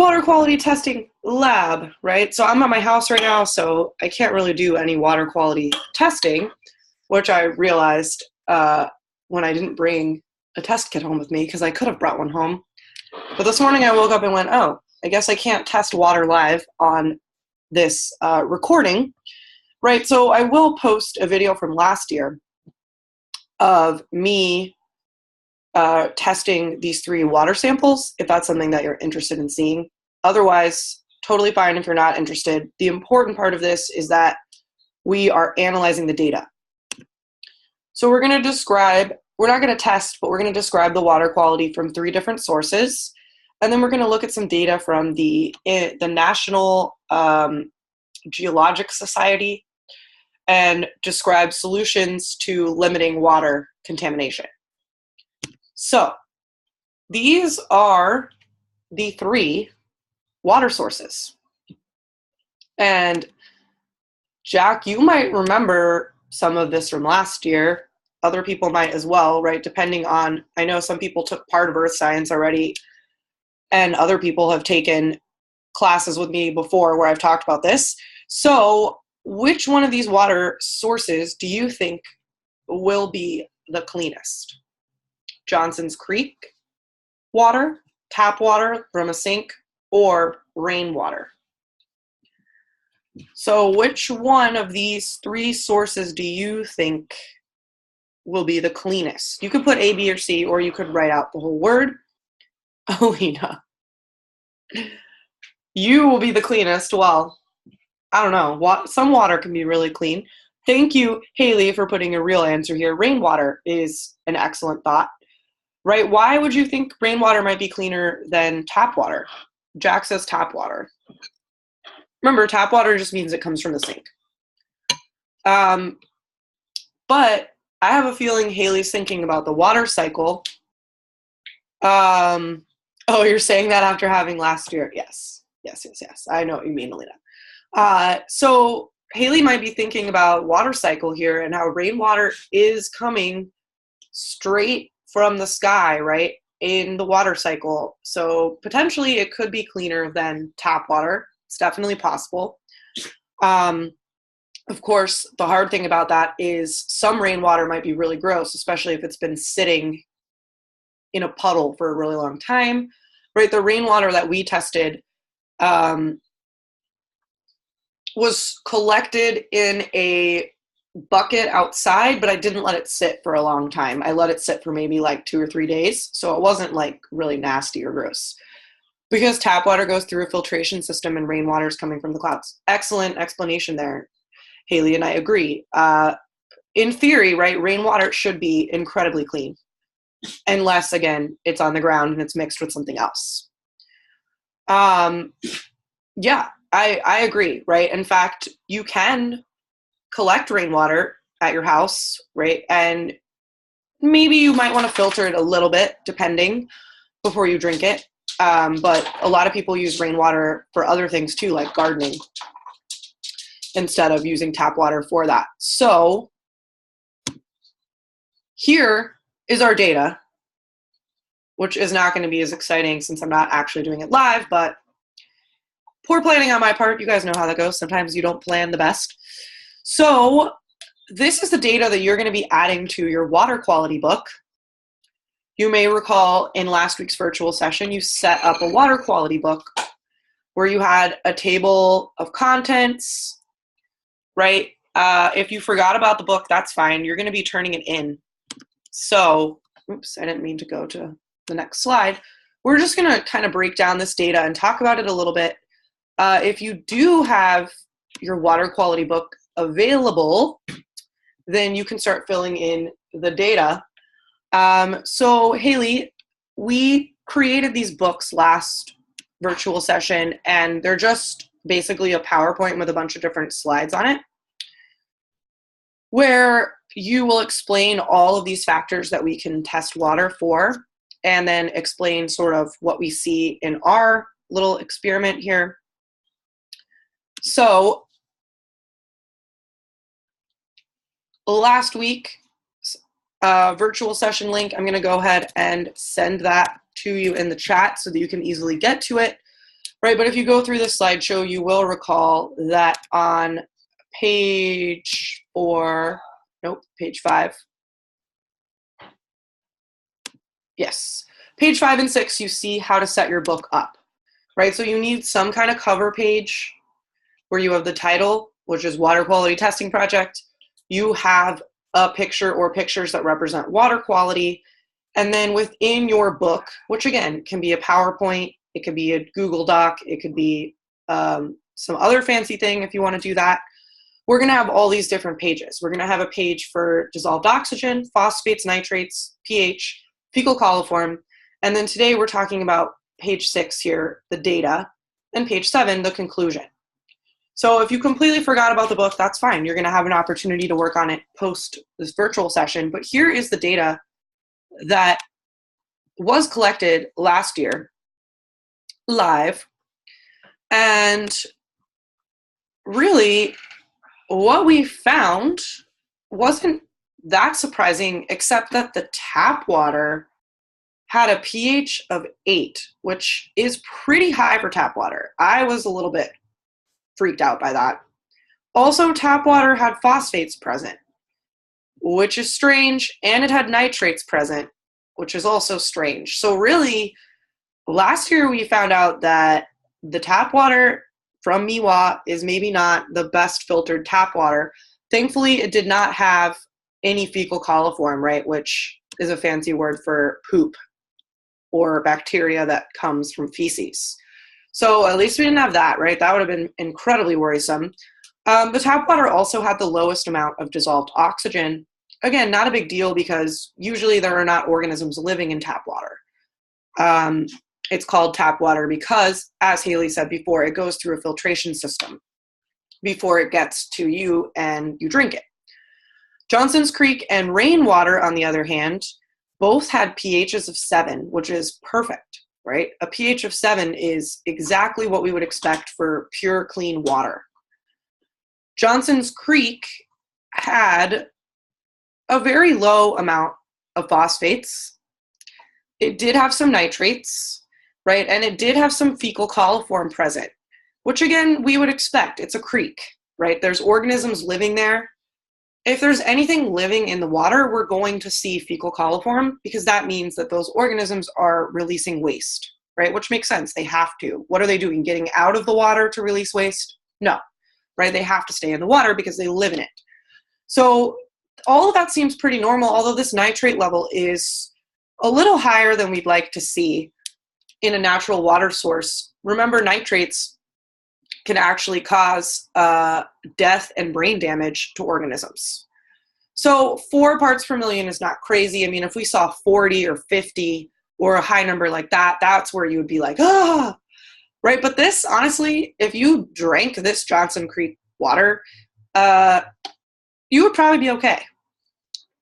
water quality testing lab, right? So I'm at my house right now, so I can't really do any water quality testing, which I realized when I didn't bring a test kit home with me, because I could have brought one home. But this morning I woke up and went, oh, I guess I can't test water live on this recording, right? So I will post a video from last year of me testing these 3 water samples, if that's something that you're interested in seeing. Otherwise, totally fine if you're not interested. The important part of this is that we are analyzing the data. So we're going to describe, we're not going to test, but we're going to describe the water quality from 3 different sources. And then we're going to look at some data from the National Geologic Society and describe solutions to limiting water contamination. So these are the 3 water sources. And Jack, you might remember some of this from last year. Other people might as well, right? Depending on, I know some people took part of earth science already, and other people have taken classes with me before where I've talked about this. So which one of these water sources do you think will be the cleanest? Johnson's Creek water, tap water from a sink, or rainwater? So which one of these 3 sources do you think will be the cleanest? You could put A, B, or C, or you could write out the whole word. Alina, you will be the cleanest. Well, I don't know. Some water can be really clean. Thank you, Haley, for putting a real answer here. Rainwater is an excellent thought. Right? Why would you think rainwater might be cleaner than tap water? Jack says tap water. Remember, tap water just means it comes from the sink. But I have a feeling Haley's thinking about the water cycle. Oh, you're saying that after having last year? Yes. Yes. I know what you mean, Alina. So Haley might be thinking about water cycle here and how rainwater is coming straight from the sky, right, in the water cycle. So potentially it could be cleaner than tap water. It's definitely possible. Of course, the hard thing about that is some rainwater might be really gross, especially if it's been sitting in a puddle for a really long time, right? The rainwater that we tested was collected in a bucket outside, but I didn't let it sit for a long time. I let it sit for maybe like 2 or 3 days. So it wasn't like really nasty or gross. Because tap water goes through a filtration system and rainwater is coming from the clouds. Excellent explanation there, Haley, and I agree. In theory, right, rainwater should be incredibly clean. Unless, again, it's on the ground and it's mixed with something else. Yeah, I agree, right? In fact, you can collect rainwater at your house, right? And maybe you might want to filter it a little bit, depending, before you drink it. But a lot of people use rainwater for other things too, like gardening, instead of using tap water for that. So here is our data, which is not going to be as exciting since I'm not actually doing it live, but poor planning on my part. You guys know how that goes. Sometimes you don't plan the best. So this is the data that you're going to be adding to your water quality book. You may recall in last week's virtual session, you set up a water quality book where you had a table of contents, right? If you forgot about the book, that's fine. You're going to be turning it in. So, oops, I didn't mean to go to the next slide. We're just going to kind of break down this data and talk about it a little bit. If you do have your water quality book available, then you can start filling in the data. So Haley, we created these books last virtual session, and they're just basically a PowerPoint with a bunch of different slides on it, where you will explain all of these factors that we can test water for, and then explain sort of what we see in our little experiment here. So last week, virtual session link, I'm going to go ahead and send that to you in the chat so that you can easily get to it. right? But if you go through this slideshow, you will recall that on page 5. Yes, page 5 and 6, you see how to set your book up, right? So you need some kind of cover page where you have the title, which is Water Quality Testing Project. You have a picture or pictures that represent water quality. And then within your book, which again can be a PowerPoint, it could be a Google Doc, it could be some other fancy thing if you want to do that. We're going to have all these different pages. We're going to have a page for dissolved oxygen, phosphates, nitrates, pH, fecal coliform, and then today we're talking about page 6 here, the data, and page 7, the conclusion. So if you completely forgot about the book, that's fine. You're going to have an opportunity to work on it post this virtual session, but here is the data that was collected last year live, and really what we found wasn't that surprising, except that the tap water had a pH of 8, which is pretty high for tap water. I was a little bit freaked out by that. Also, tap water had phosphates present, which is strange, and it had nitrates present, which is also strange. So really, last year we found out that the tap water from MIWA is maybe not the best filtered tap water. Thankfully, it did not have any fecal coliform, right, which is a fancy word for poop or bacteria that comes from feces. So at least we didn't have that, right? That would have been incredibly worrisome. The tap water also had the lowest amount of dissolved oxygen. Again, not a big deal because usually there are not organisms living in tap water. It's called tap water because, as Haley said before, it goes through a filtration system before it gets to you and you drink it. Johnson's Creek and rainwater, on the other hand, both had pHs of 7, which is perfect, right? A pH of 7 is exactly what we would expect for pure, clean water. Johnson's Creek had a very low amount of phosphates. It did have some nitrates, right? And it did have some fecal coliform present, which again, we would expect. It's a creek, right? There's organisms living there. If there's anything living in the water, we're going to see fecal coliform because that means that those organisms are releasing waste, right? Which makes sense. They have to. What are they doing? Getting out of the water to release waste? No, right? They have to stay in the water because they live in it. So all of that seems pretty normal, although this nitrate level is a little higher than we'd like to see in a natural water source. Remember, nitrates can actually cause death and brain damage to organisms. So 4 parts per million is not crazy. I mean, if we saw 40 or 50 or a high number like that, that's where you would be like, ah, right? But this, honestly, if you drank this Johnson Creek water, you would probably be okay.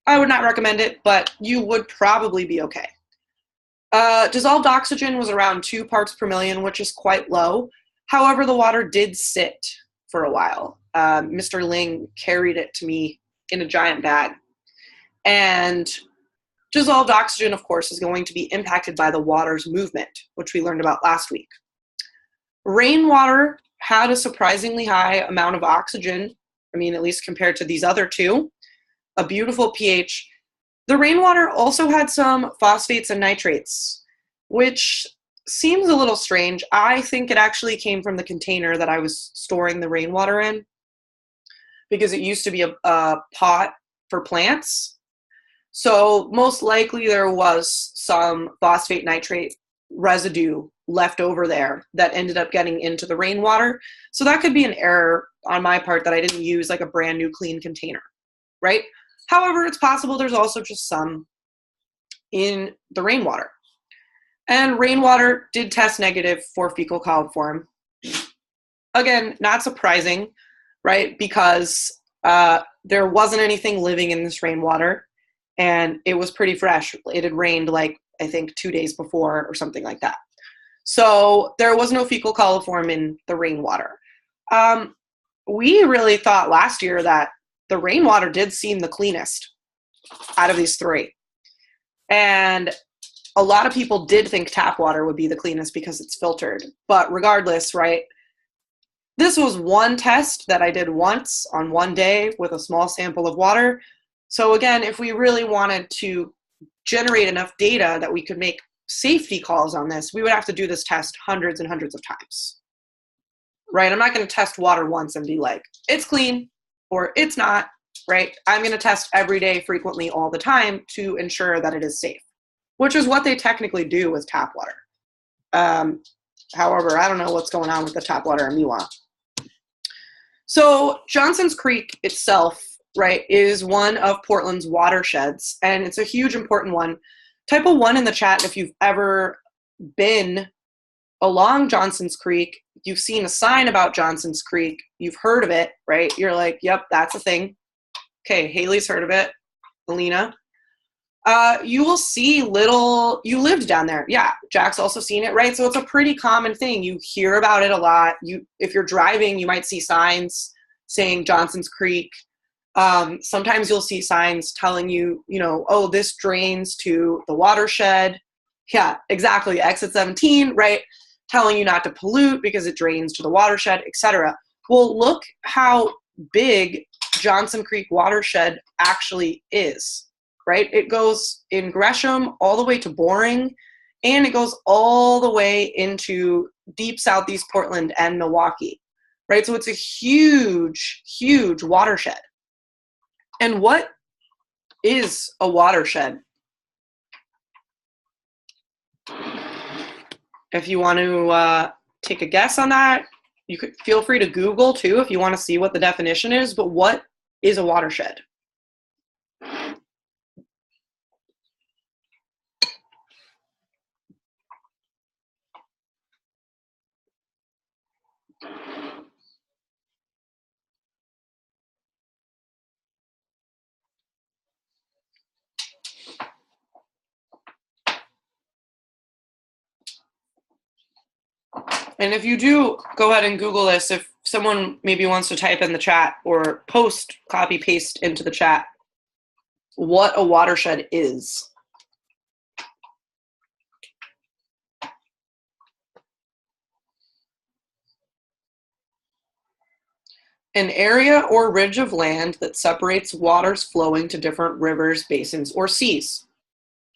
I would not recommend it, but you would probably be okay. Dissolved oxygen was around 2 parts per million, which is quite low. However, the water did sit for a while. Mr. Ling carried it to me in a giant bag. And dissolved oxygen, of course, is going to be impacted by the water's movement, which we learned about last week. Rainwater had a surprisingly high amount of oxygen. I mean, at least compared to these other two. A beautiful pH. The rainwater also had some phosphates and nitrates, which seems a little strange. I think it actually came from the container that I was storing the rainwater in because it used to be a pot for plants. So most likely there was some phosphate nitrate residue left over there that ended up getting into the rainwater. So that could be an error on my part that I didn't use like a brand new clean container, right? However, it's possible there's also just some in the rainwater. And rainwater did test negative for fecal coliform. Again, not surprising, right? Because there wasn't anything living in this rainwater and it was pretty fresh. It had rained like, I think 2 days before or something like that. So there was no fecal coliform in the rainwater. We really thought last year that the rainwater did seem the cleanest out of these 3. And a lot of people did think tap water would be the cleanest because it's filtered. But regardless, right, this was one test that I did once on one day with a small sample of water. So again, if we really wanted to generate enough data that we could make safety calls on this, we would have to do this test hundreds and hundreds of times, right? I'm not going to test water once and be like, it's clean or it's not, right? I'm going to test every day, frequently, all the time to ensure that it is safe, which is what they technically do with tap water. However, I don't know what's going on with the tap water in Miwok. So Johnson's Creek itself, right, is one of Portland's watersheds, and it's a huge important one. Type a 1 in the chat if you've ever been along Johnson's Creek, you've seen a sign about Johnson's Creek, you've heard of it, right? You're like, yep, that's a thing. Okay, Haley's heard of it. Alina. You will see you lived down there. Yeah, Jack's also seen it, right? So it's a pretty common thing. You hear about it a lot. If you're driving, you might see signs saying Johnson's Creek. Sometimes you'll see signs telling you, oh, this drains to the watershed. Yeah, exactly. Exit 17, right? Telling you not to pollute because it drains to the watershed, etc. Well, look how big Johnson Creek watershed actually is. Right? It goes in Gresham all the way to Boring, and it goes all the way into deep southeast Portland and Milwaukee, right? So it's a huge, huge watershed. And what is a watershed? If you want to take a guess on that, you could feel free to Google too if you want to see what the definition is, but what is a watershed? And if you do, go ahead and Google this. If someone maybe wants to type in the chat or copy paste into the chat what a watershed is. An area or ridge of land that separates waters flowing to different rivers, basins, or seas.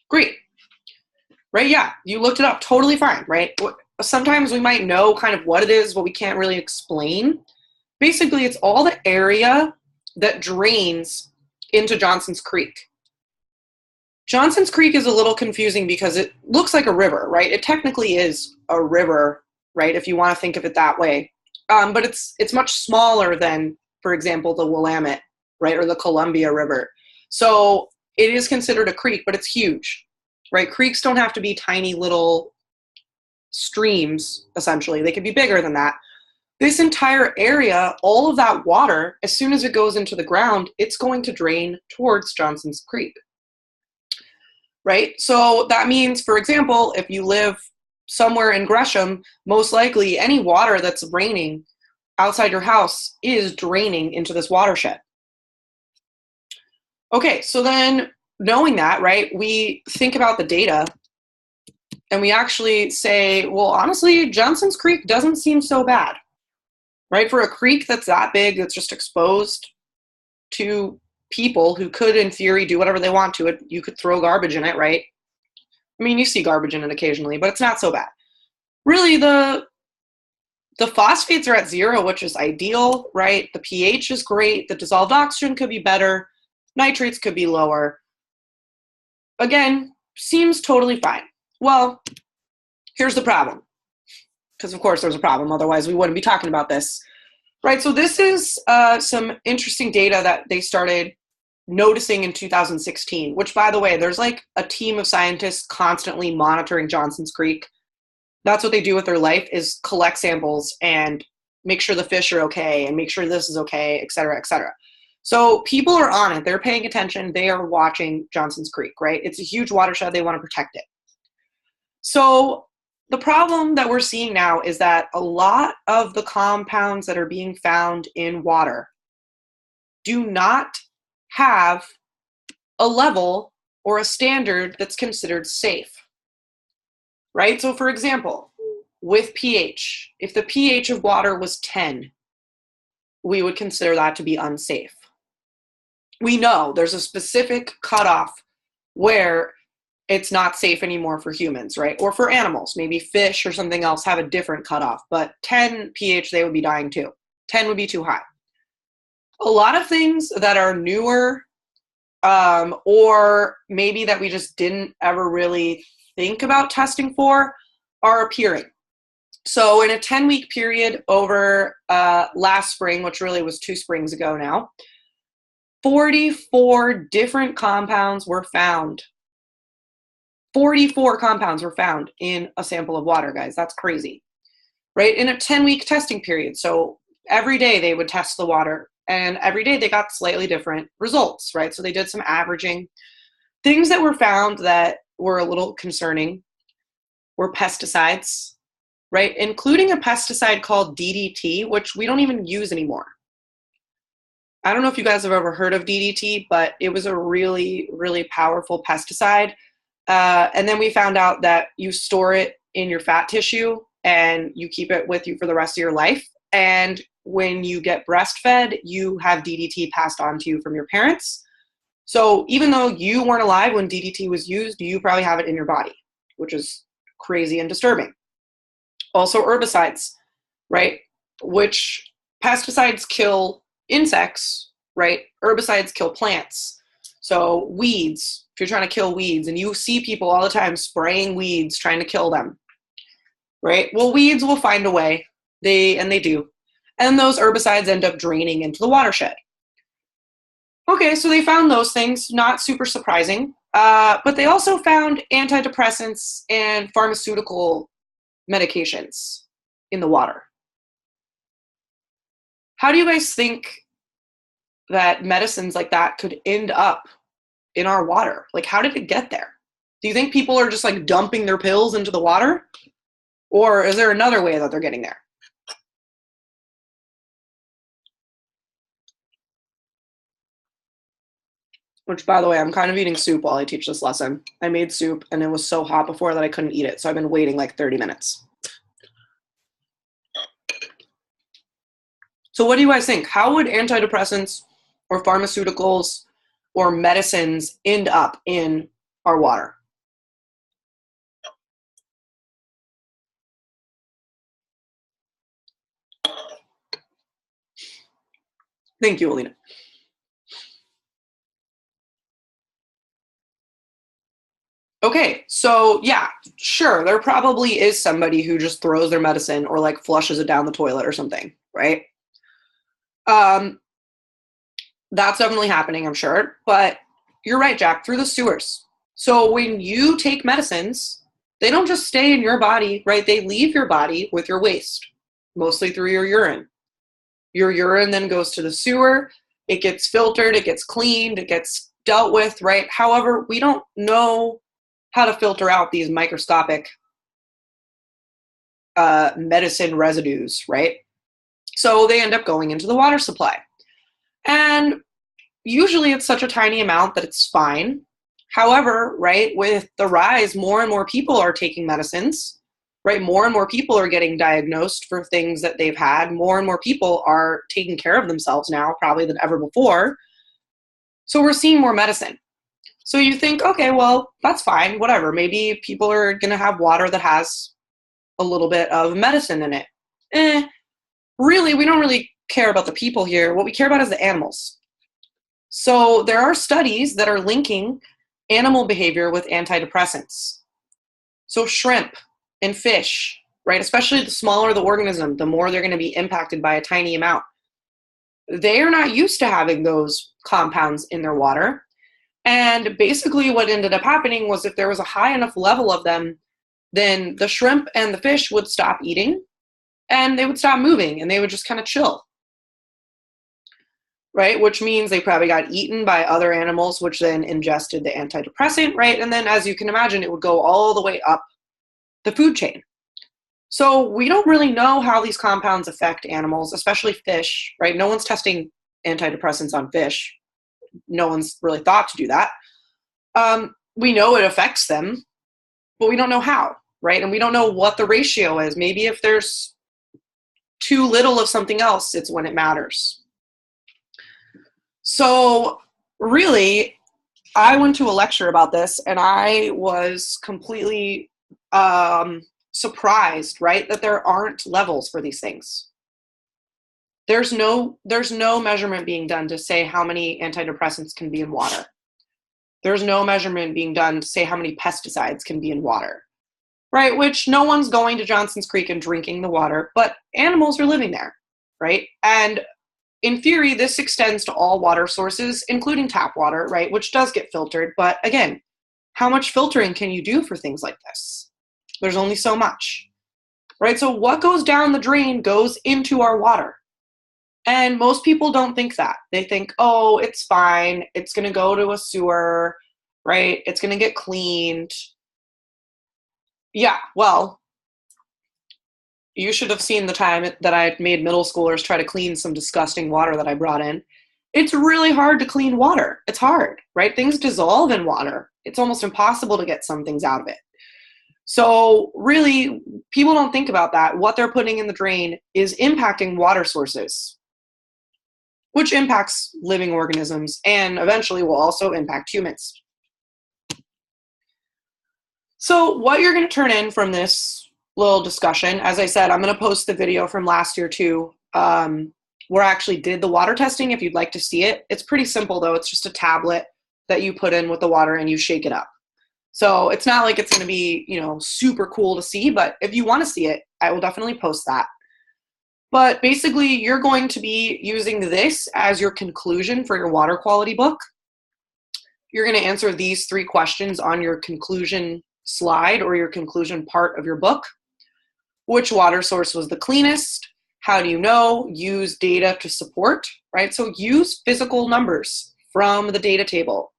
Great. Right, yeah, you looked it up, totally fine, right? Sometimes we might know kind of what it is, but we can't really explain. Basically, it's all the area that drains into Johnson's Creek. Johnson's Creek is a little confusing because it looks like a river, right? It technically is a river, right, if you want to think of it that way. But it's much smaller than, for example, the Willamette, right, or the Columbia River. So it is considered a creek, but it's huge, right? Creeks don't have to be tiny little streams, essentially. They could be bigger than that. This entire area, all of that water, as soon as it goes into the ground, it's going to drain towards Johnson's Creek, right? So that means, for example, if you live somewhere in Gresham, most likely any water that's raining outside your house is draining into this watershed. Okay, so then knowing that, right, we think about the data and we actually say, well, honestly, Johnson's Creek doesn't seem so bad, right? For a creek that's that big, that's just exposed to people who could, in theory, do whatever they want to it. You could throw garbage in it, right? I mean, you see garbage in it occasionally, but it's not so bad. Really, the phosphates are at 0, which is ideal, right? The pH is great. The dissolved oxygen could be better. Nitrates could be lower. Again, seems totally fine. Well, here's the problem. Because, of course, there's a problem. Otherwise, we wouldn't be talking about this. Right, so this is some interesting data that they started noticing in 2016, which, by the way, there's like a team of scientists constantly monitoring Johnson's Creek. That's what they do with their life, is collect samples and make sure the fish are okay and make sure this is okay, et cetera, et cetera. So people are on it. They're paying attention. They are watching Johnson's Creek, right? It's a huge watershed. They want to protect it. So the problem that we're seeing now is that a lot of the compounds that are being found in water do not have a level or a standard that's considered safe. right? So for example, with pH, if the pH of water was 10, we would consider that to be unsafe. We know there's a specific cutoff where it's not safe anymore for humans, right? Or for animals, maybe fish or something else have a different cutoff, but 10 pH, they would be dying too. 10 would be too high. A lot of things that are newer, or maybe that we just didn't ever really think about testing for, are appearing. So in a 10-week period over last spring, which really was 2 springs ago now, 44 different compounds were found. 44 compounds were found in a sample of water, guys. That's crazy, right? In a 10-week testing period. So every day they would test the water, and every day they got slightly different results, right? So they did some averaging. Things that were found that were a little concerning were pesticides, right? Including a pesticide called DDT, which we don't even use anymore. I don't know if you guys have ever heard of DDT, but it was a really, really powerful pesticide. And then we found out that you store it in your fat tissue and you keep it with you for the rest of your life. And when you get breastfed, you have DDT passed on to you from your parents. So even though you weren't alive when DDT was used, you probably have it in your body, which is crazy and disturbing. Also herbicides, right? Which pesticides kill insects, right? Herbicides kill plants. So weeds, if you're trying to kill weeds, and you see people all the time spraying weeds, trying to kill them, right? Well, weeds will find a way. They do. And those herbicides end up draining into the watershed. Okay, so they found those things, not super surprising. But they also found antidepressants and pharmaceutical medications in the water. How do you guys think that medicines like that could end up in our water? Like, how did it get there? Do you think people are just like dumping their pills into the water? Or is there another way that they're getting there? Which, by the way, I'm kind of eating soup while I teach this lesson. I made soup and it was so hot before that I couldn't eat it. So I've been waiting like 30 minutes. So what do you guys think? How would antidepressants or pharmaceuticals or medicines end up in our water? Thank you, Alina. Okay, so yeah, sure, there probably is somebody who just throws their medicine or like flushes it down the toilet or something, right? That's definitely happening, I'm sure. But you're right, Jack, through the sewers. So when you take medicines, they don't just stay in your body, right? They leave your body with your waste, mostly through your urine. Your urine then goes to the sewer. It gets filtered, it gets cleaned, it gets dealt with, right? However, we don't know how to filter out these microscopic medicine residues, right? So they end up going into the water supply. And usually it's such a tiny amount that it's fine. However, right, with the rise, more and more people are taking medicines, right? More and more people are getting diagnosed for things that they've had. More and more people are taking care of themselves now, probably than ever before. So we're seeing more medicine. So you think, okay, well, that's fine, whatever. Maybe people are going to have water that has a little bit of medicine in it. Really, we don't really care about the people here. What we care about is the animals. So there are studies that are linking animal behavior with antidepressants. So shrimp and fish, right, especially the smaller the organism, the more they're going to be impacted by a tiny amount. They are not used to having those compounds in their water. And basically what ended up happening was if there was a high enough level of them, then the shrimp and the fish would stop eating and they would stop moving and they would just kind of chill. Right? Which means they probably got eaten by other animals, which then ingested the antidepressant, right? And then as you can imagine, it would go all the way up the food chain. So we don't really know how these compounds affect animals, especially fish, right? No one's testing antidepressants on fish. No one's really thought to do that. We know it affects them, but we don't know how, right? And we don't know what the ratio is. Maybe if there's too little of something else, it's when it matters. So really, I went to a lecture about this and I was completely surprised, right, that there aren't levels for these things. There's no measurement being done to say how many antidepressants can be in water. There's no measurement being done to say how many pesticides can be in water, right? Which no one's going to Johnson's Creek and drinking the water, but animals are living there, right? And in theory, this extends to all water sources, including tap water, right? Which does get filtered. But again, how much filtering can you do for things like this? There's only so much, right? So what goes down the drain goes into our water. And most people don't think that. They think, oh, it's fine. It's going to go to a sewer, right? It's going to get cleaned. Yeah, well, you should have seen the time that I made middle schoolers try to clean some disgusting water that I brought in. It's really hard to clean water. It's hard, right? Things dissolve in water. It's almost impossible to get some things out of it. So really, people don't think about that. What they're putting in the drain is impacting water sources, which impacts living organisms and eventually will also impact humans. So what you're going to turn in from this little discussion, as I said, I'm going to post the video from last year too, where I actually did the water testing if you'd like to see it. It's pretty simple though. It's just a tablet that you put in with the water and you shake it up. So it's not like it's going to be, super cool to see, but if you want to see it, I will definitely post that. But basically, you're going to be using this as your conclusion for your water quality book. You're going to answer these 3 questions on your conclusion slide or your conclusion part of your book. Which water source was the cleanest? How do you know? Use data to support, right? So use physical numbers from the data table.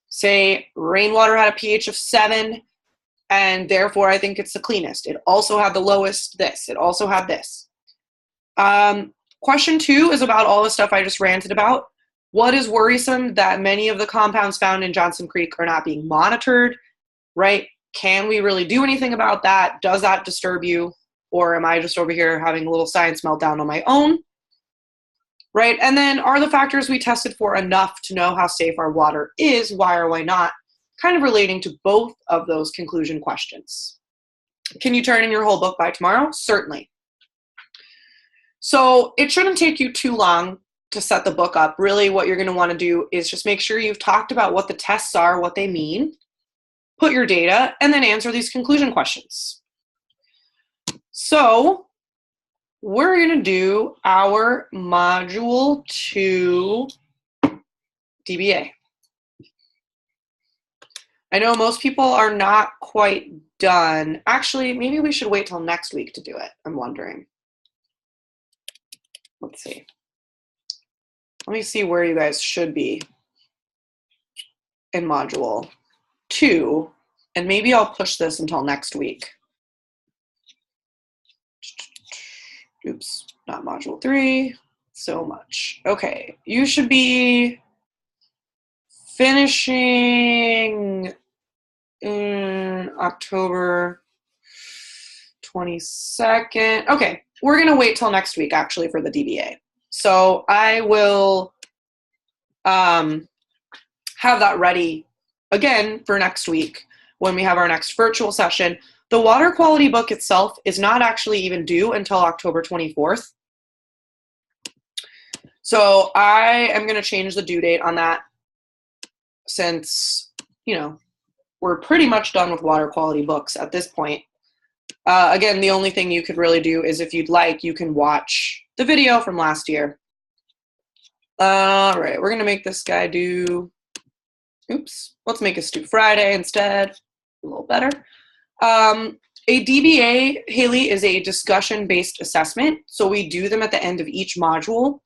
Say rainwater had a pH of 7, and therefore I think it's the cleanest. It also had the lowest this. It also had this. Question 2 is about all the stuff I just ranted about. What is worrisome that many of the compounds found in Johnson Creek are not being monitored, right? Can we really do anything about that? Does that disturb you? Or am I just over here having a little science meltdown on my own? Right? And then are the factors we tested for enough to know how safe our water is? Why or why not? Kind of relating to both of those conclusion questions. Can you turn in your whole book by tomorrow? Certainly. So it shouldn't take you too long to set the book up. Really what you're going to want to do is just make sure you've talked about what the tests are, what they mean, put your data, and then answer these conclusion questions. So we're going to do our Module 2 DBA. I know most people are not quite done. Actually, maybe we should wait till next week to do it. I'm wondering. Let's see. Let me see where you guys should be in Module 2, and maybe I'll push this until next week. Oops, not Module 3. So much. Okay, you should be finishing in October 22nd. Okay, we're going to wait till next week, actually, for the DBA. So I will have that ready again for next week when we have our next virtual session. The water quality book itself is not actually even due until October 24th. So I am going to change the due date on that since, we're pretty much done with water quality books at this point. Again, the only thing you could really do is if you'd like, you can watch the video from last year. All right, we're going to make this guy do, let's make us do Friday instead. A little better. A DBA, Haley, is a discussion-based assessment. So we do them at the end of each module.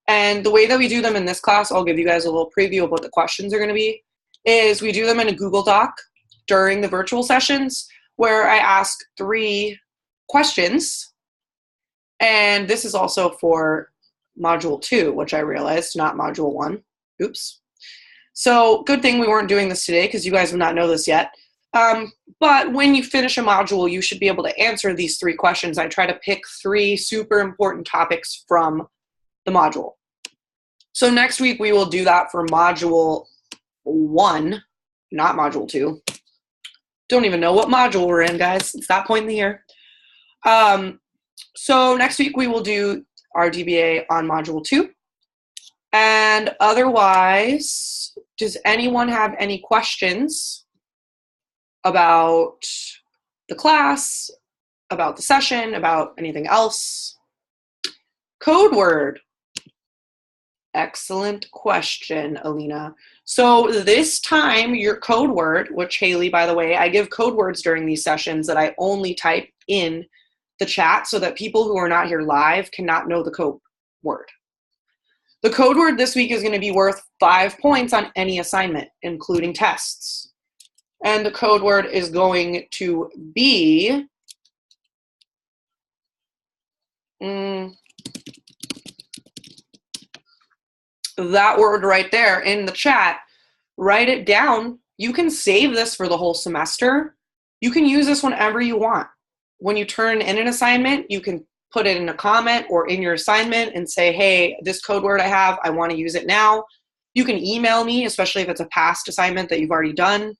And the way that we do them in this class, I'll give you guys a little preview of what the questions are going to be, is we do them in a Google Doc during the virtual sessions where I ask 3 questions. And this is also for Module 2, which I realized, not Module 1. Oops. So good thing we weren't doing this today because you guys would not know this yet. But when you finish a module, you should be able to answer these 3 questions. I try to pick 3 super important topics from the module. So next week we will do that for module 1, not module 2. Don't even know what module we're in, guys. It's that point in the year. So next week we will do our DBA on module 2. And otherwise, does anyone have any questions about the class, about the session, about anything else? Code word. Excellent question, Alina. So this time your code word, which Haley, by the way, I give code words during these sessions that I only type in the chat so that people who are not here live cannot know the code word. The code word this week is going to be worth 5 points on any assignment, including tests. And the code word is going to be that word right there in the chat. Write it down. You can save this for the whole semester. You can use this whenever you want. When you turn in an assignment, you can put it in a comment or in your assignment and say, hey, this code word I have, I want to use it now. You can email me, especially if it's a past assignment that you've already done.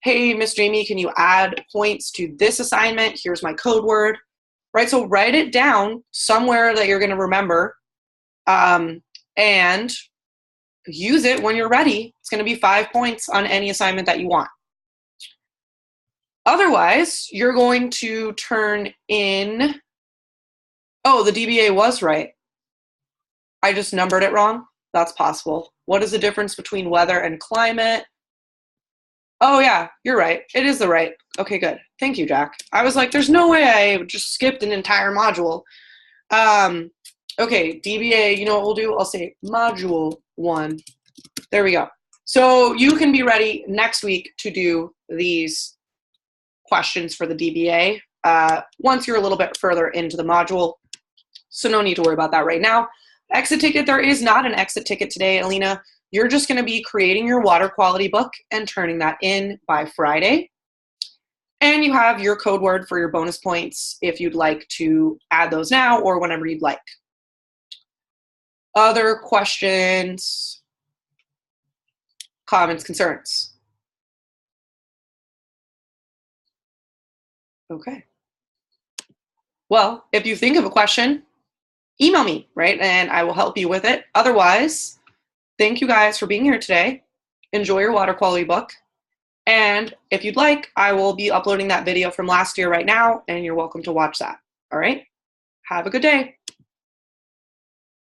Hey, Miss Jamie, can you add points to this assignment? Here's my code word, right? So write it down somewhere that you're going to remember and use it when you're ready. It's going to be 5 points on any assignment that you want. Otherwise, you're going to turn in, oh, the DBA was right. I just numbered it wrong. That's possible. What is the difference between weather and climate? Oh yeah, you're right. It is the right. Okay, good. Thank you, Jack. I was like, there's no way I just skipped an entire module. Okay, DBA, you know what we'll do? I'll say module 1. There we go. So you can be ready next week to do these questions for the DBA once you're a little bit further into the module. So no need to worry about that right now. Exit ticket, there is not an exit ticket today, Alina. You're just going to be creating your water quality book and turning that in by Friday. And you have your code word for your bonus points if you'd like to add those now or whenever you'd like. Other questions, comments, concerns? Okay. Well, if you think of a question, email me, right? And I will help you with it. Otherwise, thank you guys for being here today. Enjoy your water quality book. And if you'd like, I will be uploading that video from last year right now, and you're welcome to watch that. All right? Have a good day.